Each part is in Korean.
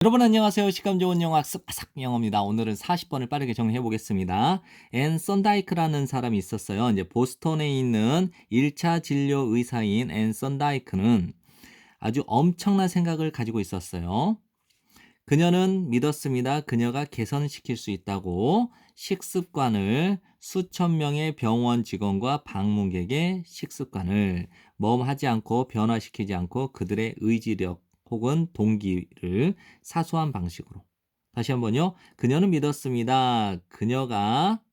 여러분 안녕하세요. 식감 좋은 영어 학습 아삭 영어입니다. 오늘은 40번을 빠르게 정리해 보겠습니다. 앤 썬다이크라는 사람이 있었어요. 이제 보스턴에 있는 1차 진료 의사인 앤 썬다이크는 아주 엄청난 생각을 가지고 있었어요. 그녀는 믿었습니다. 그녀가 개선시킬 수 있다고 식습관을 수천 명의 병원 직원과 방문객의 식습관을 머무하지 않고 변화시키지 않고 그들의 의지력 혹은 동기를 사소한 방식으로. 다시 한번요. 그녀는 믿었습니다. 그녀가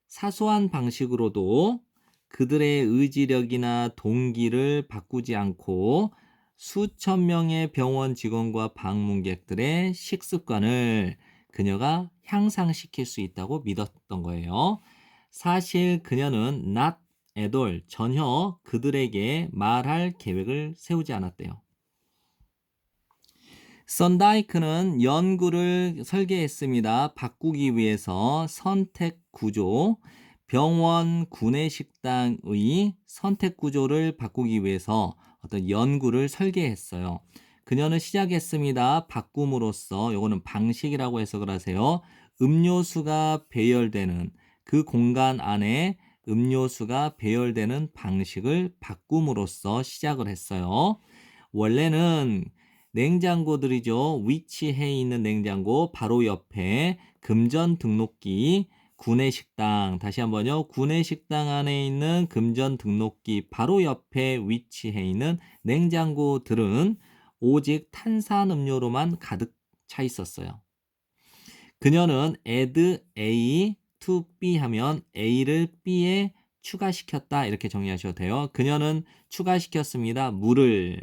사소한 방식으로도 그들의 의지력이나 동기를 바꾸지 않고 수천 명의 병원 직원과 방문객들의 식습관을 그녀가 향상시킬 수 있다고 믿었던 거예요. 사실 그녀는 not at all, 전혀 그들에게 말할 계획을 세우지 않았대요. 썬다이크는 연구를 설계했습니다. 바꾸기 위해서 선택 구조, 병원 구내식당의 선택 구조를 바꾸기 위해서 어떤 연구를 설계했어요. 그녀는 시작했습니다. 바꿈으로써, 요거는 방식이라고 해석을 하세요. 음료수가 배열되는 그 공간 안에 음료수가 배열되는 방식을 바꿈으로써 시작을 했어요. 원래는 냉장고들이죠. 위치해 있는 냉장고 바로 옆에 금전 등록기, 구내식당, 다시 한번요. 구내식당 안에 있는 금전 등록기 바로 옆에 위치해 있는 냉장고들은 오직 탄산음료로만 가득 차 있었어요. 그녀는 add A to B 하면 A를 B에 추가시켰다 이렇게 정리하셔도 돼요. 그녀는 추가시켰습니다. 물을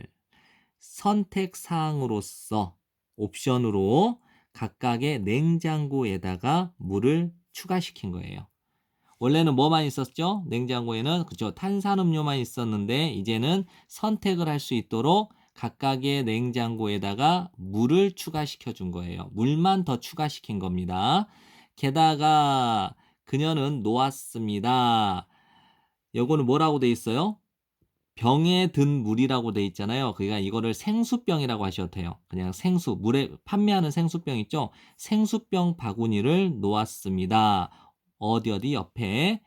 선택사항으로서 옵션으로 각각의 냉장고에다가 물을 추가시킨 거예요. 원래는 뭐만 있었죠? 냉장고에는 그죠? 탄산음료만 있었는데 이제는 선택을 할 수 있도록 각각의 냉장고에다가 물을 추가시켜 준 거예요. 물만 더 추가시킨 겁니다. 게다가 그녀는 놓았습니다. 요거는 뭐라고 돼 있어요? 병에 든 물이라고 돼 있잖아요. 그러니까 이거를 생수병이라고 하셔도 돼요. 그냥 생수, 물에 판매하는 생수병 있죠? 생수병 바구니를 놓았습니다. 어디 옆에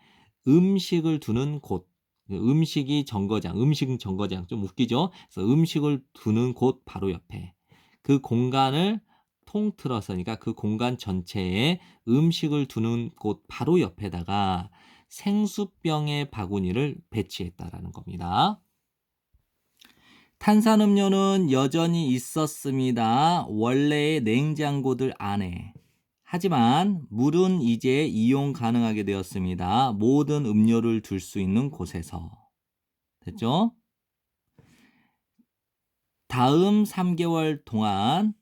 음식을 두는 곳. 음식이 정거장, 음식 정거장. 좀 웃기죠? 그래서 음식을 두는 곳 바로 옆에. 그 공간을 통틀어서, 그러니까 그 공간 전체에 음식을 두는 곳 바로 옆에다가 생수병의 바구니를 배치했다라는 겁니다. 탄산음료는 여전히 있었습니다. 원래의 냉장고들 안에. 하지만 물은 이제 이용 가능하게 되었습니다. 모든 음료를 둘 수 있는 곳에서. 됐죠? 다음 3개월 동안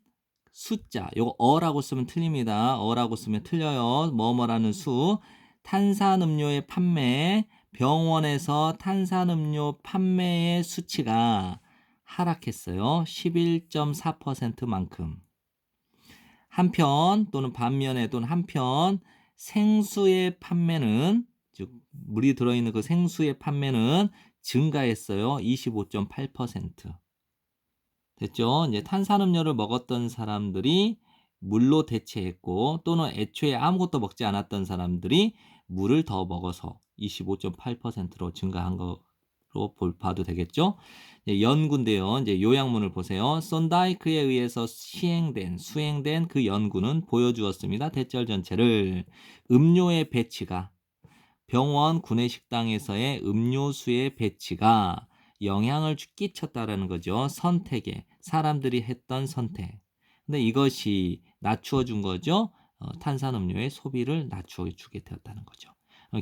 숫자, 요거 어라고 쓰면 틀립니다. 어라고 쓰면 틀려요. 뭐뭐라는 수. 탄산음료의 판매, 병원에서 탄산음료 판매의 수치가 하락했어요. 11.4%만큼. 한편 또는 반면에 또는 한편 생수의 판매는 즉 물이 들어있는 그 생수의 판매는 증가했어요. 25.8%. 됐죠? 이제 탄산음료를 먹었던 사람들이 물로 대체했고 또는 애초에 아무것도 먹지 않았던 사람들이 물을 더 먹어서 25.8%로 증가한 거로 봐도 되겠죠? 연구인데요. 이제 요약문을 보세요. 썬다이크에 의해서 수행된 그 연구는 보여주었습니다. 대절 전체를 음료의 배치가 병원 구내식당에서의 음료수의 배치가 영향을 끼쳤다라는 거죠. 선택에 사람들이 했던 선택. 근데 이것이 낮추어 준 거죠. 탄산음료의 소비를 낮추어 주게 되었다는 거죠.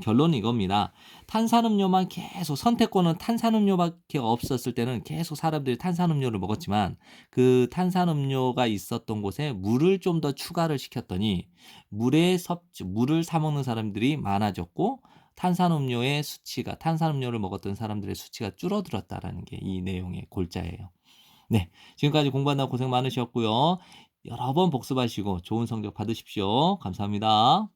결론은 이겁니다. 탄산음료만 계속 선택권은 탄산음료밖에 없었을 때는 계속 사람들이 탄산음료를 먹었지만 그 탄산음료가 있었던 곳에 물을 좀 더 추가를 시켰더니 물을 사 먹는 사람들이 많아졌고 탄산음료의 수치가 탄산음료를 먹었던 사람들의 수치가 줄어들었다라는 게 이 내용의 골자예요. 네, 지금까지 공부한다고 고생 많으셨고요. 여러 번 복습하시고 좋은 성적 받으십시오. 감사합니다.